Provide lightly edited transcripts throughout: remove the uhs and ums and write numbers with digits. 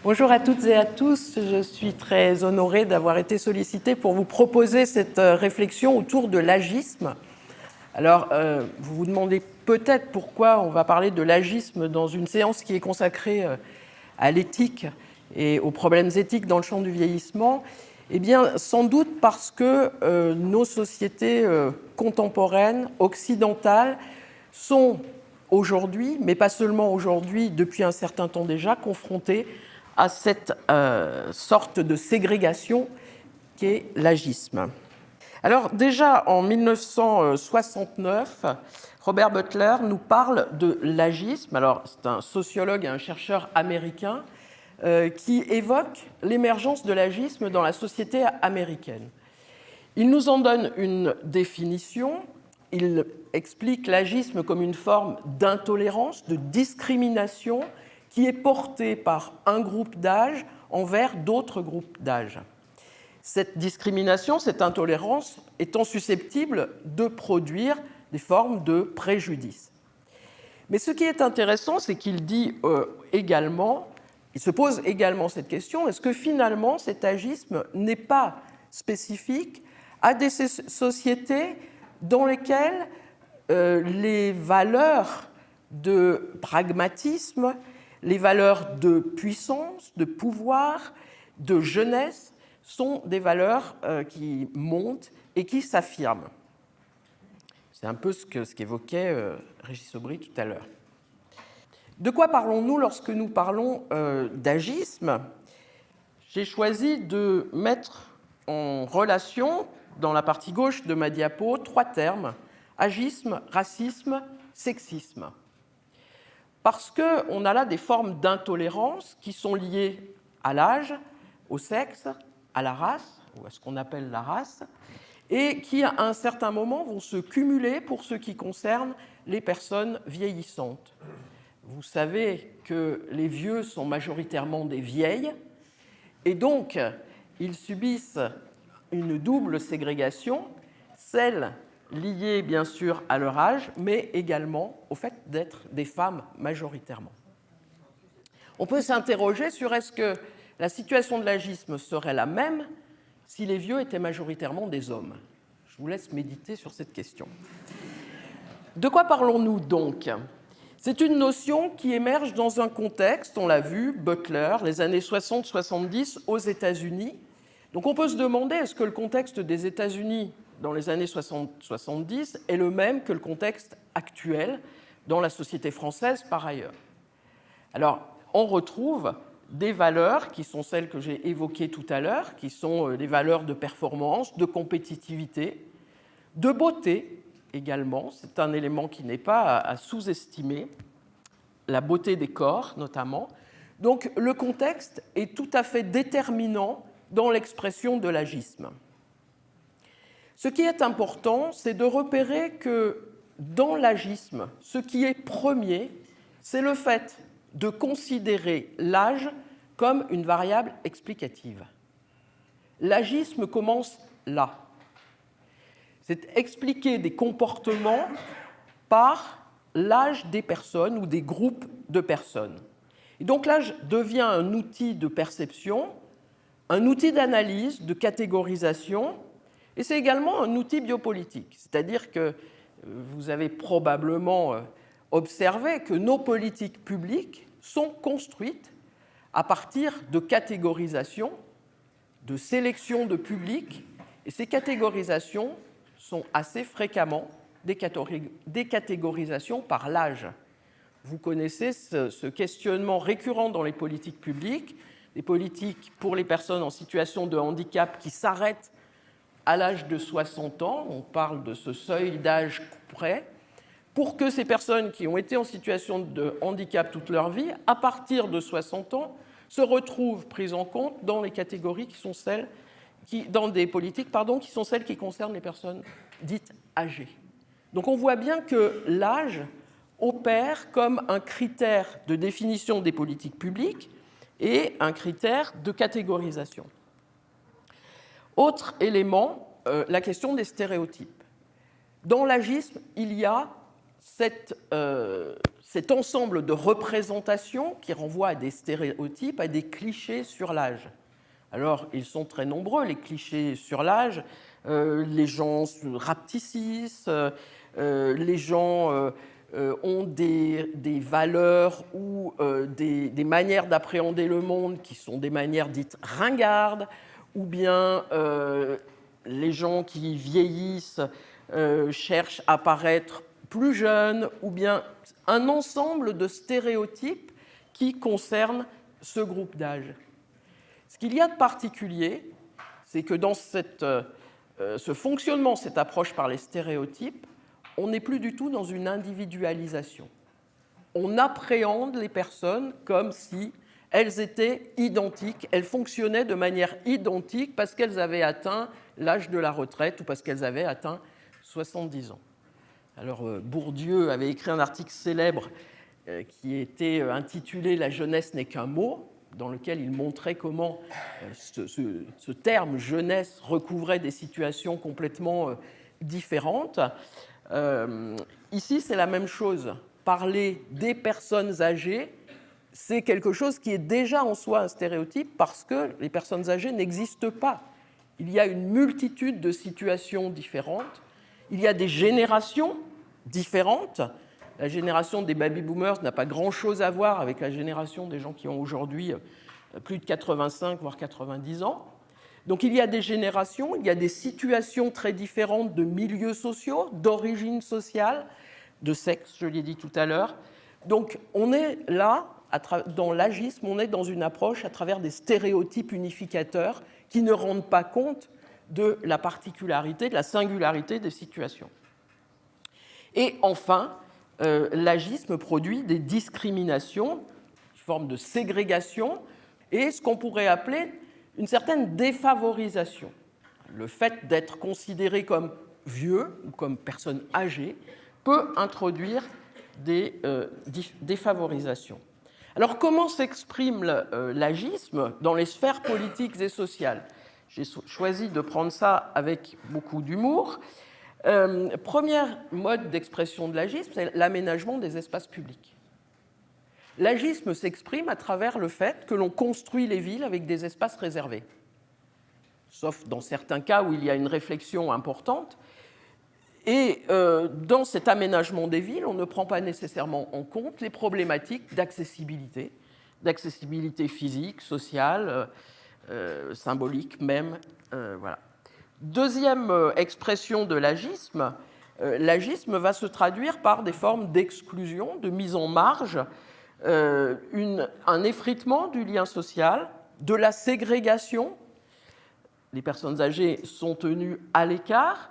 Bonjour à toutes et à tous, je suis très honorée d'avoir été sollicitée pour vous proposer cette réflexion autour de l'agisme. Alors, vous vous demandez peut-être pourquoi on va parler de l'agisme dans une séance qui est consacrée à l'éthique et aux problèmes éthiques dans le champ du vieillissement. Eh bien, sans doute parce que nos sociétés contemporaines, occidentales, sont aujourd'hui, mais pas seulement aujourd'hui, depuis un certain temps déjà, confrontées à cette sorte de ségrégation qu'est l'agisme. Alors déjà, en 1969, Robert Butler nous parle de l'agisme. Alors, c'est un sociologue et un chercheur américain qui évoque l'émergence de l'agisme dans la société américaine. Il nous en donne une définition. Il explique l'agisme comme une forme d'intolérance, de discrimination qui est portée par un groupe d'âge envers d'autres groupes d'âge. Cette discrimination, cette intolérance étant susceptible de produire des formes de préjudice. Mais ce qui est intéressant, c'est qu'il dit également, il se pose également cette question, est-ce que finalement cet agisme n'est pas spécifique à des sociétés dans lesquelles les valeurs de pragmatisme, les valeurs de puissance, de pouvoir, de jeunesse sont des valeurs qui montent et qui s'affirment. C'est un peu ce qu'évoquait Régis Aubry tout à l'heure. De quoi parlons-nous lorsque nous parlons d'agisme ? J'ai choisi de mettre en relation, dans la partie gauche de ma diapo, 3 termes, agisme, racisme, sexisme. Parce qu'on a là des formes d'intolérance qui sont liées à l'âge, au sexe, à la race, ou à ce qu'on appelle la race, et qui, à un certain moment, vont se cumuler pour ce qui concerne les personnes vieillissantes. Vous savez que les vieux sont majoritairement des vieilles, et donc ils subissent une double ségrégation, celle liée bien sûr à leur âge, mais également au fait d'être des femmes majoritairement. On peut s'interroger sur est-ce que la situation de l'agisme serait la même si les vieux étaient majoritairement des hommes. Je vous laisse méditer sur cette question. De quoi parlons-nous donc ? C'est une notion qui émerge dans un contexte, on l'a vu, Butler, les années 60-70 aux États-Unis. Donc on peut se demander, est-ce que le contexte des États-Unis dans les années 60-70 est le même que le contexte actuel dans la société française par ailleurs ? Alors, on retrouve des valeurs qui sont celles que j'ai évoquées tout à l'heure, qui sont des valeurs de performance, de compétitivité, de beauté également. C'est un élément qui n'est pas à sous-estimer, la beauté des corps notamment. Donc, le contexte est tout à fait déterminant dans l'expression de l'agisme. Ce qui est important, c'est de repérer que dans l'agisme, ce qui est premier, c'est le fait de considérer l'âge comme une variable explicative. L'agisme commence là. C'est expliquer des comportements par l'âge des personnes ou des groupes de personnes. Et donc l'âge devient un outil de perception, un outil d'analyse, de catégorisation, et c'est également un outil biopolitique. C'est-à-dire que vous avez probablement observé que nos politiques publiques sont construites à partir de catégorisation, de sélection de public, et ces catégorisations sont assez fréquemment des catégorisations par l'âge. Vous connaissez ce questionnement récurrent dans les politiques publiques, des politiques pour les personnes en situation de handicap qui s'arrêtent à l'âge de 60 ans, on parle de ce seuil d'âge près, pour que ces personnes qui ont été en situation de handicap toute leur vie, à partir de 60 ans, se retrouvent prises en compte dans les catégories qui sont celles dans des politiques qui sont celles qui concernent les personnes dites âgées. Donc on voit bien que l'âge opère comme un critère de définition des politiques publiques et un critère de catégorisation. Autre élément, la question des stéréotypes. Dans l'agisme, il y a cet ensemble de représentations qui renvoient à des stéréotypes, à des clichés sur l'âge. Alors, ils sont très nombreux, les clichés sur l'âge. Les gens rapetissent, les gens ont des valeurs ou des manières d'appréhender le monde qui sont des manières dites ringardes, ou bien les gens qui vieillissent cherchent à paraître plus jeunes, ou bien un ensemble de stéréotypes qui concernent ce groupe d'âge. Ce qu'il y a de particulier, c'est que dans ce fonctionnement, cette approche par les stéréotypes, on n'est plus du tout dans une individualisation. On appréhende les personnes comme si elles étaient identiques, elles fonctionnaient de manière identique parce qu'elles avaient atteint l'âge de la retraite ou parce qu'elles avaient atteint 70 ans. Alors Bourdieu avait écrit un article célèbre qui était intitulé « La jeunesse n'est qu'un mot », dans lequel il montrait comment ce terme jeunesse recouvrait des situations complètement différentes. Ici, c'est la même chose. Parler des personnes âgées, c'est quelque chose qui est déjà en soi un stéréotype parce que les personnes âgées n'existent pas. Il y a une multitude de situations différentes. Il y a des générations différentes. La génération des baby-boomers n'a pas grand-chose à voir avec la génération des gens qui ont aujourd'hui plus de 85, voire 90 ans. Donc il y a des générations, il y a des situations très différentes de milieux sociaux, d'origine sociale, de sexe, je l'ai dit tout à l'heure. Donc on est là, dans l'agisme, on est dans une approche à travers des stéréotypes unificateurs qui ne rendent pas compte de la particularité, de la singularité des situations. Et enfin, l'agisme produit des discriminations, une forme de ségrégation, et ce qu'on pourrait appeler une certaine défavorisation. Le fait d'être considéré comme vieux ou comme personne âgée peut introduire des défavorisations. Alors comment s'exprime l'agisme dans les sphères politiques et sociales ? J'ai choisi de prendre ça avec beaucoup d'humour. Premier mode d'expression de l'agisme, c'est l'aménagement des espaces publics. L'agisme s'exprime à travers le fait que l'on construit les villes avec des espaces réservés, sauf dans certains cas où il y a une réflexion importante. Et dans cet aménagement des villes, on ne prend pas nécessairement en compte les problématiques d'accessibilité physique, sociale, symbolique même. Voilà. Deuxième expression de l'agisme, l'agisme va se traduire par des formes d'exclusion, de mise en marge, un effritement du lien social, de la ségrégation. Les personnes âgées sont tenues à l'écart.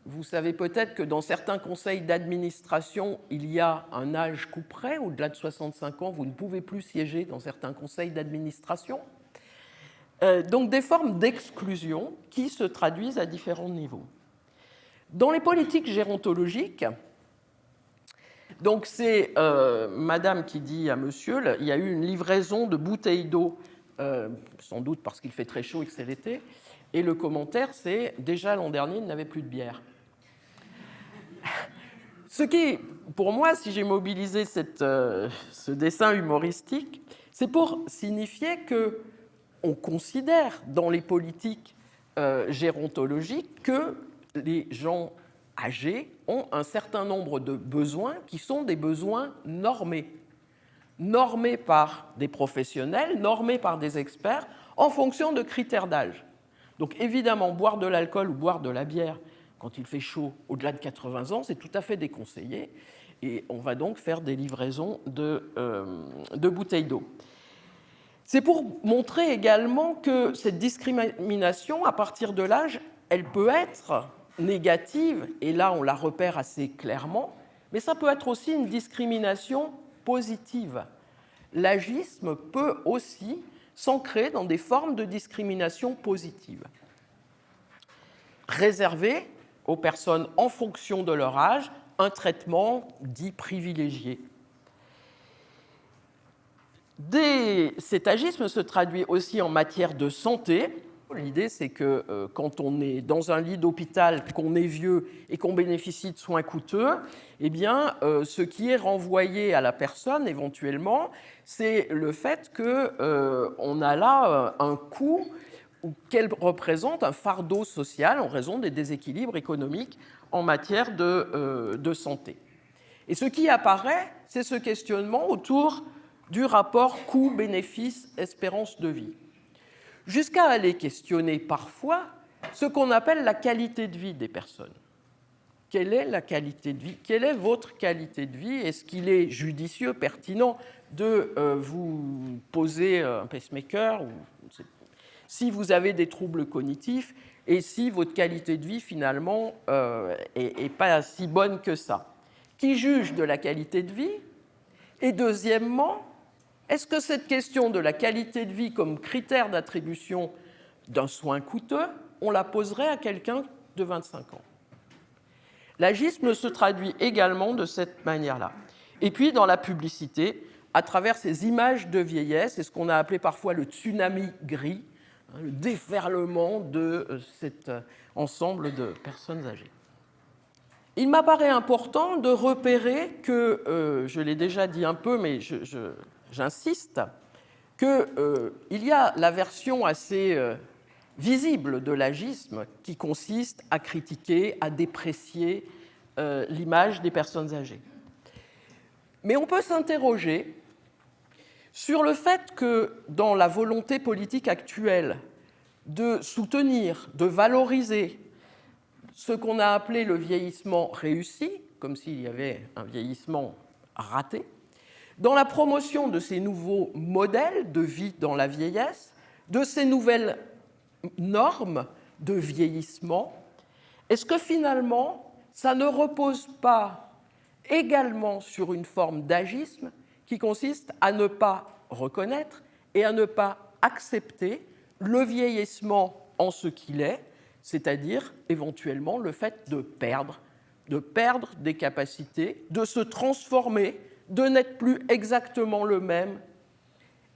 Vous savez peut-être que dans certains conseils d'administration, il y a un âge couperet. Au-delà de 65 ans, vous ne pouvez plus siéger dans certains conseils d'administration. Donc des formes d'exclusion qui se traduisent à différents niveaux. Dans les politiques gérontologiques, donc c'est madame qui dit à monsieur, il y a eu une livraison de bouteilles d'eau, sans doute parce qu'il fait très chaud et que c'est l'été, et le commentaire c'est « déjà l'an dernier, il n'avait plus de bière ». Ce qui, pour moi, si j'ai mobilisé ce dessin humoristique, c'est pour signifier qu'on considère dans les politiques gérontologiques que les gens âgés ont un certain nombre de besoins qui sont des besoins normés par des professionnels, normés par des experts, en fonction de critères d'âge. Donc évidemment, boire de l'alcool ou boire de la bière quand il fait chaud au-delà de 80 ans, c'est tout à fait déconseillé. Et on va donc faire des livraisons de bouteilles d'eau. C'est pour montrer également que cette discrimination, à partir de l'âge, elle peut être négative, et là on la repère assez clairement, mais ça peut être aussi une discrimination positive. L'agisme peut aussi s'ancrer dans des formes de discrimination positive, réservées aux personnes en fonction de leur âge, un traitement dit privilégié. Cet agisme se traduit aussi en matière de santé. L'idée, c'est que quand on est dans un lit d'hôpital, qu'on est vieux et qu'on bénéficie de soins coûteux, eh bien, ce qui est renvoyé à la personne, éventuellement, c'est le fait qu'on a là un coût qu'elle représente un fardeau social en raison des déséquilibres économiques en matière de santé. Et ce qui apparaît, c'est ce questionnement autour du rapport coût-bénéfice-espérance de vie, jusqu'à aller questionner parfois ce qu'on appelle la qualité de vie des personnes. Quelle est la qualité de vie? Quelle est votre qualité de vie? Est-ce qu'il est judicieux, pertinent de vous poser un pacemaker ou, si vous avez des troubles cognitifs et si votre qualité de vie, finalement, est pas si bonne que ça? Qui juge de la qualité de vie? Et deuxièmement, est-ce que cette question de la qualité de vie comme critère d'attribution d'un soin coûteux, on la poserait à quelqu'un de 25 ans? L'agisme se traduit également de cette manière-là. Et puis, dans la publicité, à travers ces images de vieillesse, c'est ce qu'on a appelé parfois le tsunami gris, le déferlement de cet ensemble de personnes âgées. Il m'apparaît important de repérer que, je l'ai déjà dit un peu, mais j'insiste, qu'il y a la version assez visible de l'agisme qui consiste à critiquer, à déprécier l'image des personnes âgées. Mais on peut s'interroger sur le fait que dans la volonté politique actuelle de soutenir, de valoriser ce qu'on a appelé le vieillissement réussi, comme s'il y avait un vieillissement raté, dans la promotion de ces nouveaux modèles de vie dans la vieillesse, de ces nouvelles normes de vieillissement, est-ce que finalement, ça ne repose pas également sur une forme d'agisme qui consiste à ne pas reconnaître et à ne pas accepter le vieillissement en ce qu'il est, c'est-à-dire éventuellement le fait de perdre des capacités, de se transformer, de n'être plus exactement le même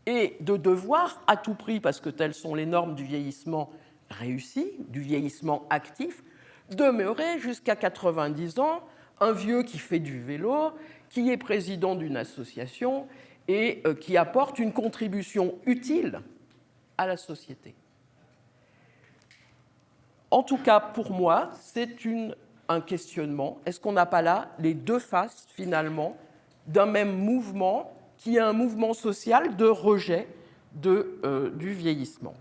et de devoir à tout prix, parce que telles sont les normes du vieillissement réussi, du vieillissement actif, demeurer jusqu'à 90 ans un vieux qui fait du vélo, qui est président d'une association et qui apporte une contribution utile à la société. En tout cas, pour moi, c'est un questionnement. Est-ce qu'on n'a pas là les deux faces, finalement, d'un même mouvement qui est un mouvement social de rejet du vieillissement?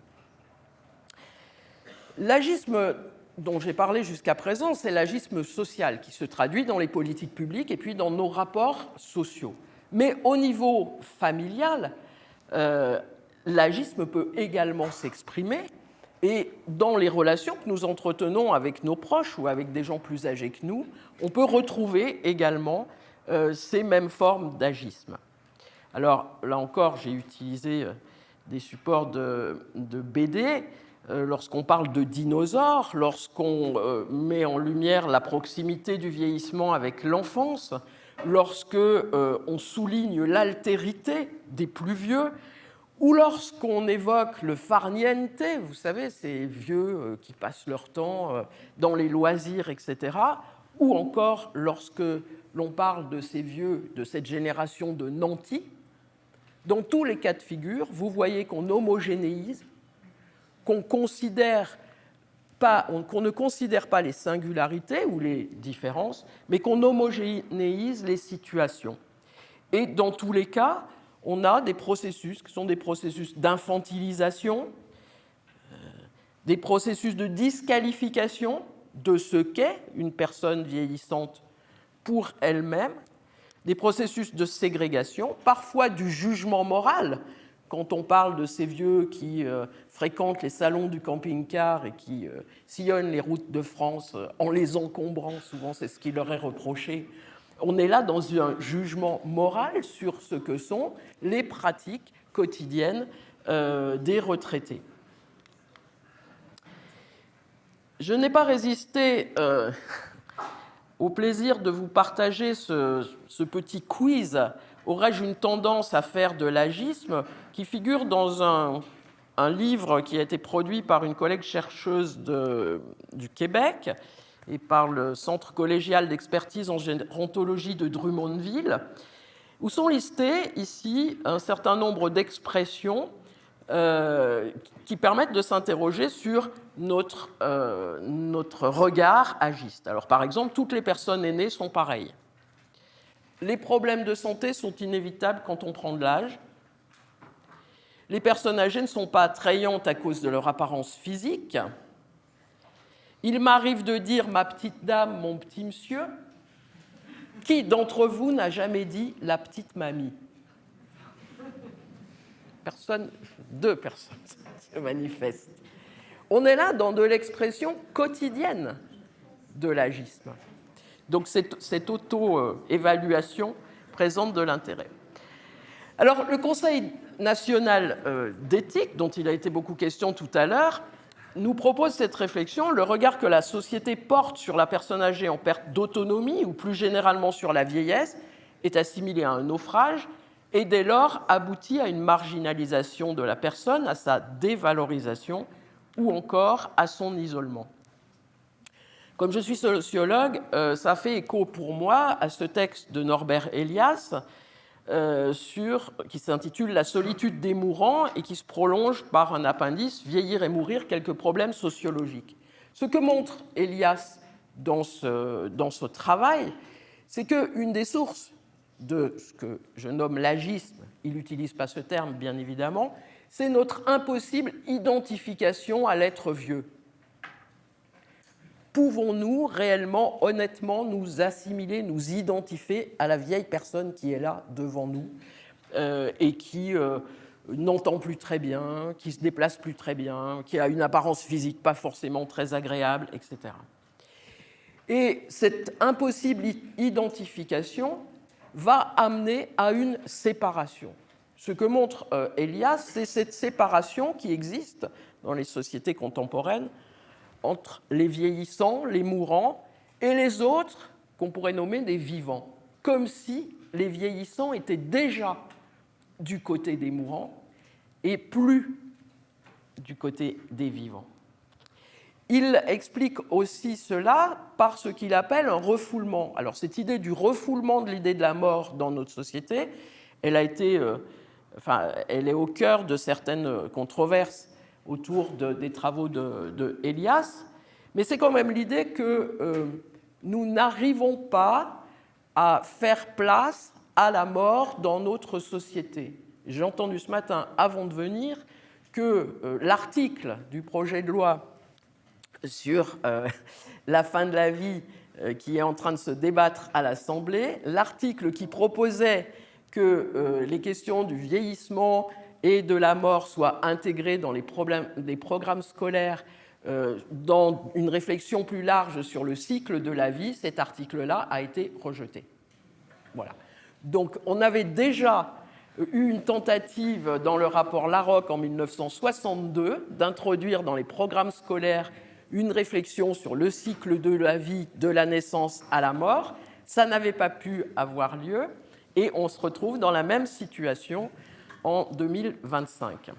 L'agisme dont j'ai parlé jusqu'à présent, c'est l'agisme social qui se traduit dans les politiques publiques et puis dans nos rapports sociaux. Mais au niveau familial, l'agisme peut également s'exprimer et dans les relations que nous entretenons avec nos proches ou avec des gens plus âgés que nous, on peut retrouver également ces mêmes formes d'agisme. Alors là encore, j'ai utilisé des supports de BD. Lorsqu'on parle de dinosaures, lorsqu'on met en lumière la proximité du vieillissement avec l'enfance, lorsqu'on souligne l'altérité des plus vieux, ou lorsqu'on évoque le farniente, vous savez, ces vieux qui passent leur temps dans les loisirs, etc., ou encore lorsque l'on parle de ces vieux, de cette génération de nantis, dans tous les cas de figure, vous voyez qu'on homogénéise, qu'on ne considère pas les singularités ou les différences, mais qu'on homogénéise les situations. Et dans tous les cas, on a des processus qui sont des processus d'infantilisation, des processus de disqualification de ce qu'est une personne vieillissante pour elle-même, des processus de ségrégation, parfois du jugement moral, quand on parle de ces vieux qui fréquentent les salons du camping-car et qui sillonnent les routes de France en les encombrant, souvent c'est ce qui leur est reproché. On est là dans un jugement moral sur ce que sont les pratiques quotidiennes des retraités. Je n'ai pas résisté au plaisir de vous partager ce petit quiz. Aurais-je une tendance à faire de l'agisme qui figure dans un un livre qui a été produit par une collègue chercheuse du Québec et par le Centre collégial d'expertise en gérontologie de Drummondville, où sont listées ici un certain nombre d'expressions qui permettent de s'interroger sur notre regard agiste. Alors, par exemple, toutes les personnes aînées sont pareilles. Les problèmes de santé sont inévitables quand on prend de l'âge. Les personnes âgées ne sont pas attrayantes à cause de leur apparence physique. Il m'arrive de dire ma petite dame, mon petit monsieur. Qui d'entre vous n'a jamais dit la petite mamie? Personne, 2 personnes se manifestent. On est là dans de l'expression quotidienne de l'agisme. Donc cette auto-évaluation présente de l'intérêt. Alors le Conseil national d'éthique, dont il a été beaucoup question tout à l'heure, nous propose cette réflexion. Le regard que la société porte sur la personne âgée en perte d'autonomie, ou plus généralement sur la vieillesse, est assimilé à un naufrage et dès lors aboutit à une marginalisation de la personne, à sa dévalorisation ou encore à son isolement. Comme je suis sociologue, ça fait écho pour moi à ce texte de Norbert Elias qui s'intitule « La solitude des mourants » et qui se prolonge par un appendice « Vieillir et mourir, quelques problèmes sociologiques ». Ce que montre Elias dans ce travail, c'est qu'une des sources de ce que je nomme l'agisme, il n'utilise pas ce terme bien évidemment, c'est notre impossible identification à l'être vieux. Pouvons-nous réellement, honnêtement, nous assimiler, nous identifier à la vieille personne qui est là devant nous et qui n'entend plus très bien, qui se déplace plus très bien, qui a une apparence physique pas forcément très agréable, etc. Et cette impossible identification va amener à une séparation. Ce que montre Elias, c'est cette séparation qui existe dans les sociétés contemporaines entre les vieillissants, les mourants, et les autres qu'on pourrait nommer des vivants, comme si les vieillissants étaient déjà du côté des mourants et plus du côté des vivants. Il explique aussi cela par ce qu'il appelle un refoulement. Alors cette idée du refoulement de l'idée de la mort dans notre société, elle est au cœur de certaines controverses autour des travaux de Elias, mais c'est quand même l'idée que nous n'arrivons pas à faire place à la mort dans notre société. J'ai entendu ce matin, avant de venir, que l'article du projet de loi sur la fin de la vie qui est en train de se débattre à l'Assemblée, l'article qui proposait que les questions du vieillissement et de la mort soient intégrées dans les programmes scolaires dans une réflexion plus large sur le cycle de la vie, cet article-là a été rejeté. Voilà. Donc on avait déjà eu une tentative dans le rapport Larocque en 1962 d'introduire dans les programmes scolaires une réflexion sur le cycle de la vie de la naissance à la mort. Ça n'avait pas pu avoir lieu et on se retrouve dans la même situation en 2025.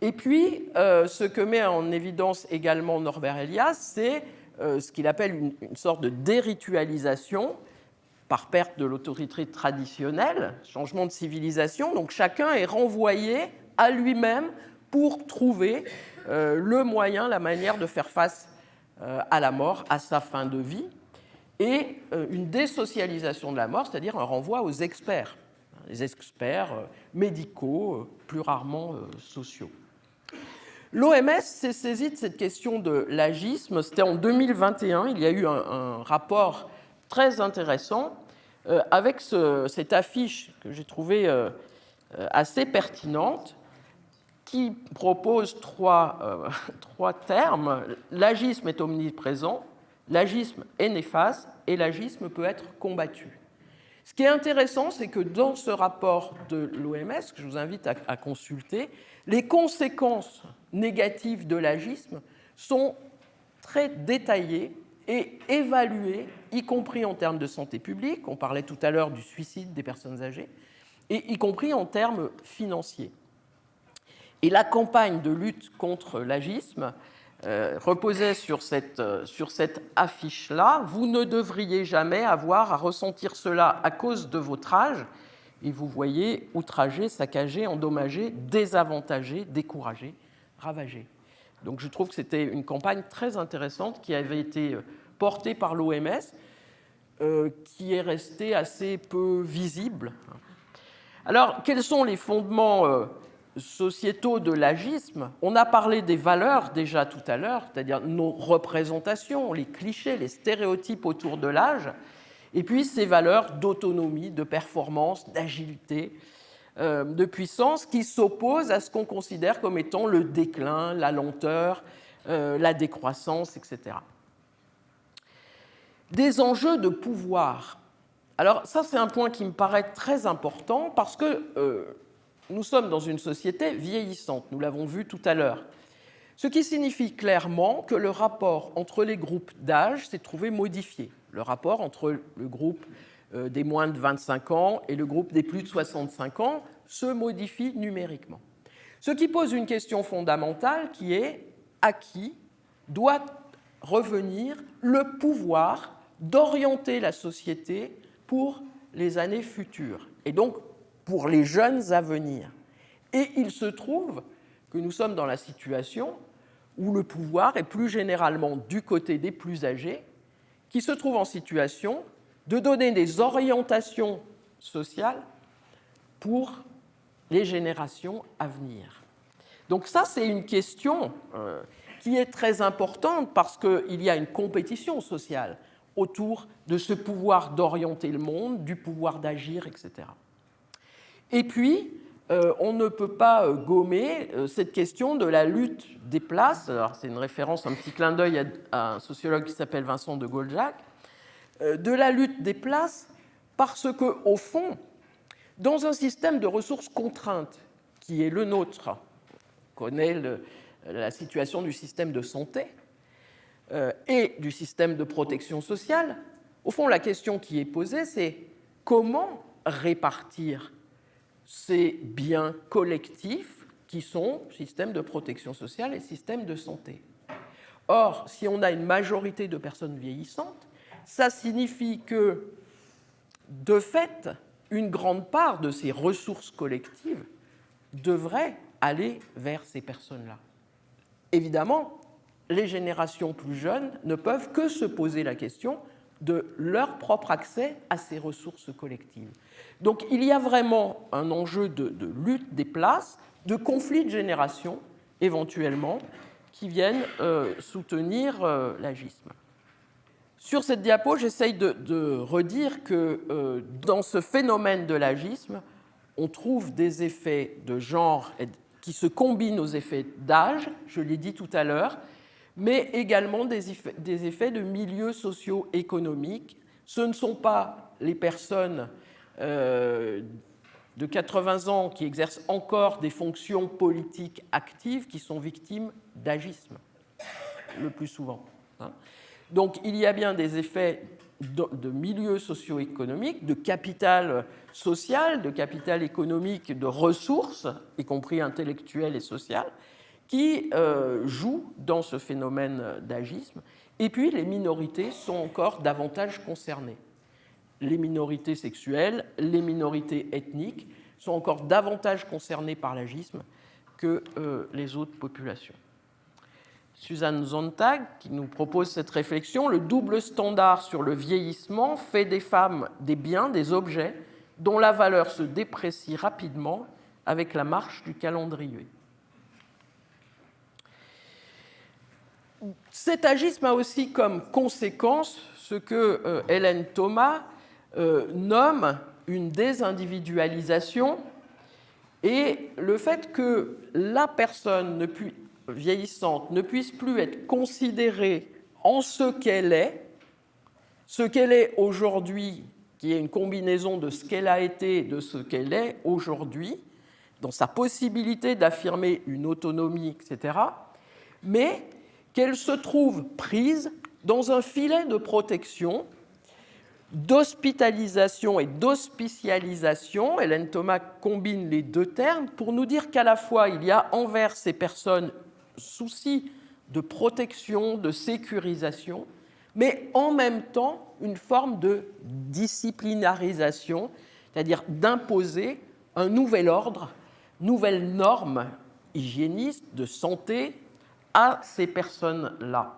Et puis, ce que met en évidence également Norbert Elias, c'est ce qu'il appelle une sorte de déritualisation par perte de l'autorité traditionnelle, changement de civilisation. Donc chacun est renvoyé à lui-même pour trouver le moyen, la manière de faire face à la mort, à sa fin de vie, et une désocialisation de la mort, c'est-à-dire un renvoi aux experts, les experts médicaux, plus rarement sociaux. L'OMS s'est saisie de cette question de l'agisme. C'était en 2021. Il y a eu un rapport très intéressant avec cette affiche que j'ai trouvée assez pertinente qui propose trois termes. L'agisme est omniprésent, l'agisme est néfaste et l'agisme peut être combattu. Ce qui est intéressant, c'est que dans ce rapport de l'OMS, que je vous invite à consulter, les conséquences négatives de l'agisme sont très détaillées et évaluées, y compris en termes de santé publique, on parlait tout à l'heure du suicide des personnes âgées, et y compris en termes financiers. Et la campagne de lutte contre l'agisme reposait sur cette affiche-là. Vous ne devriez jamais avoir à ressentir cela à cause de votre âge. Et vous voyez outragé, saccagé, endommagé, désavantagé, découragé, ravagé. Donc je trouve que c'était une campagne très intéressante qui avait été portée par l'OMS, qui est restée assez peu visible. Alors, quels sont les fondements sociétaux de l'agisme? On a parlé des valeurs déjà tout à l'heure, c'est-à-dire nos représentations, les clichés, les stéréotypes autour de l'âge, et puis ces valeurs d'autonomie, de performance, d'agilité, de puissance qui s'opposent à ce qu'on considère comme étant le déclin, la lenteur, la décroissance, etc. Des enjeux de pouvoir. Alors ça, c'est un point qui me paraît très important parce que nous sommes dans une société vieillissante, nous l'avons vu tout à l'heure, ce qui signifie clairement que le rapport entre les groupes d'âge s'est trouvé modifié. Le rapport entre le groupe des moins de 25 ans et le groupe des plus de 65 ans se modifie numériquement. Ce qui pose une question fondamentale qui est à qui doit revenir le pouvoir d'orienter la société pour les années futures, et donc pour les jeunes à venir. Et il se trouve que nous sommes dans la situation où le pouvoir est plus généralement du côté des plus âgés, qui se trouvent en situation de donner des orientations sociales pour les générations à venir. Donc ça, c'est une question qui est très importante parce qu'il y a une compétition sociale autour de ce pouvoir d'orienter le monde, du pouvoir d'agir, etc. Et puis, on ne peut pas gommer cette question de la lutte des places. Alors, c'est une référence, un petit clin d'œil à un sociologue qui s'appelle Vincent de Goldjak, de la lutte des places parce qu'au fond, dans un système de ressources contraintes qui est le nôtre, on connaît la situation du système de santé et du système de protection sociale, au fond, la question qui est posée, c'est comment répartir ces biens collectifs qui sont système de protection sociale et système de santé. Or, si on a une majorité de personnes vieillissantes, ça signifie que, de fait, une grande part de ces ressources collectives devrait aller vers ces personnes-là. Évidemment, les générations plus jeunes ne peuvent que se poser la question de leur propre accès à ces ressources collectives. Donc il y a vraiment un enjeu de lutte des places, de conflits de génération, éventuellement, qui viennent soutenir l'agisme. Sur cette diapo, j'essaye de redire que dans ce phénomène de l'agisme, on trouve des effets de genre qui se combinent aux effets d'âge, je l'ai dit tout à l'heure, mais également des effets de milieux socio-économiques. Ce ne sont pas les personnes de 80 ans qui exercent encore des fonctions politiques actives qui sont victimes d'agisme, le plus souvent. Donc il y a bien des effets de milieux socio-économiques, de capital social, de capital économique, de ressources, y compris intellectuelles et sociales, qui jouent dans ce phénomène d'agisme. Et puis les minorités sont encore davantage concernées. Les minorités sexuelles, les minorités ethniques sont encore davantage concernées par l'agisme que les autres populations. Suzanne Sontag, qui nous propose cette réflexion, le double standard sur le vieillissement fait des femmes des biens, des objets, dont la valeur se déprécie rapidement avec la marche du calendrier. Cet agisme a aussi comme conséquence ce que Hélène Thomas nomme une désindividualisation et le fait que la personne vieillissante ne puisse plus être considérée en ce qu'elle est aujourd'hui, qui est une combinaison de ce qu'elle a été et de ce qu'elle est aujourd'hui, dans sa possibilité d'affirmer une autonomie, etc., mais qu'elle se trouve prise dans un filet de protection d'hospitalisation et d'hospicialisation. Hélène Thomas combine les deux termes pour nous dire qu'à la fois, il y a envers ces personnes souci de protection, de sécurisation, mais en même temps une forme de disciplinarisation, c'est-à-dire d'imposer un nouvel ordre, nouvelles normes hygiénistes, de santé à ces personnes-là.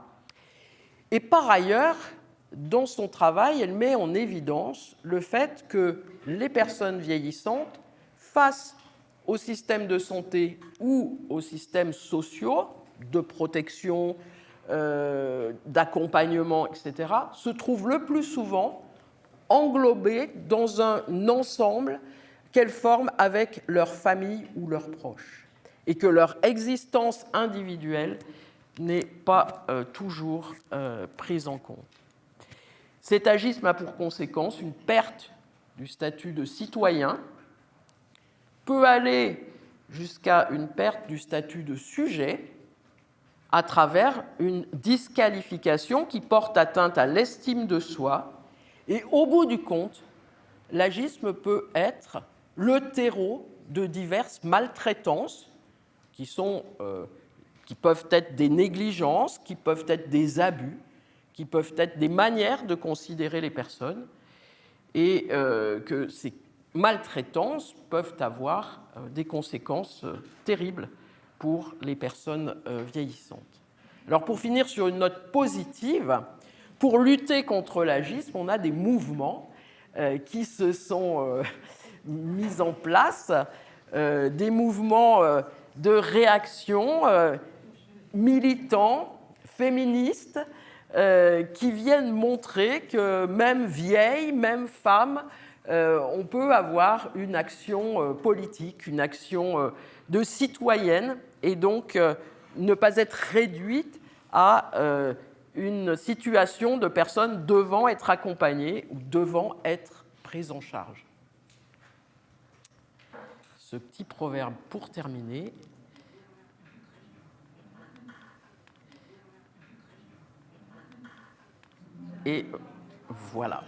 Et par ailleurs, dans son travail, elle met en évidence le fait que les personnes vieillissantes, face au système de santé ou aux systèmes sociaux de protection, d'accompagnement, etc., se trouvent le plus souvent englobées dans un ensemble qu'elles forment avec leur famille ou leurs proches, et que leur existence individuelle n'est pas toujours prise en compte. Cet agisme a pour conséquence une perte du statut de citoyen, peut aller jusqu'à une perte du statut de sujet à travers une disqualification qui porte atteinte à l'estime de soi. Et au bout du compte, l'agisme peut être le terreau de diverses maltraitances qui peuvent être des négligences, qui peuvent être des abus, qui peuvent être des manières de considérer les personnes, et que ces maltraitances peuvent avoir des conséquences terribles pour les personnes vieillissantes. Alors pour finir sur une note positive, pour lutter contre l'agisme, on a des mouvements qui se sont mis en place, des mouvements de réaction militants, féministes, qui viennent montrer que même vieille, même femme, on peut avoir une action politique, une action de citoyenne, et donc ne pas être réduite à une situation de personnes devant être accompagnées ou devant être prises en charge. Ce petit proverbe pour terminer. Et voilà.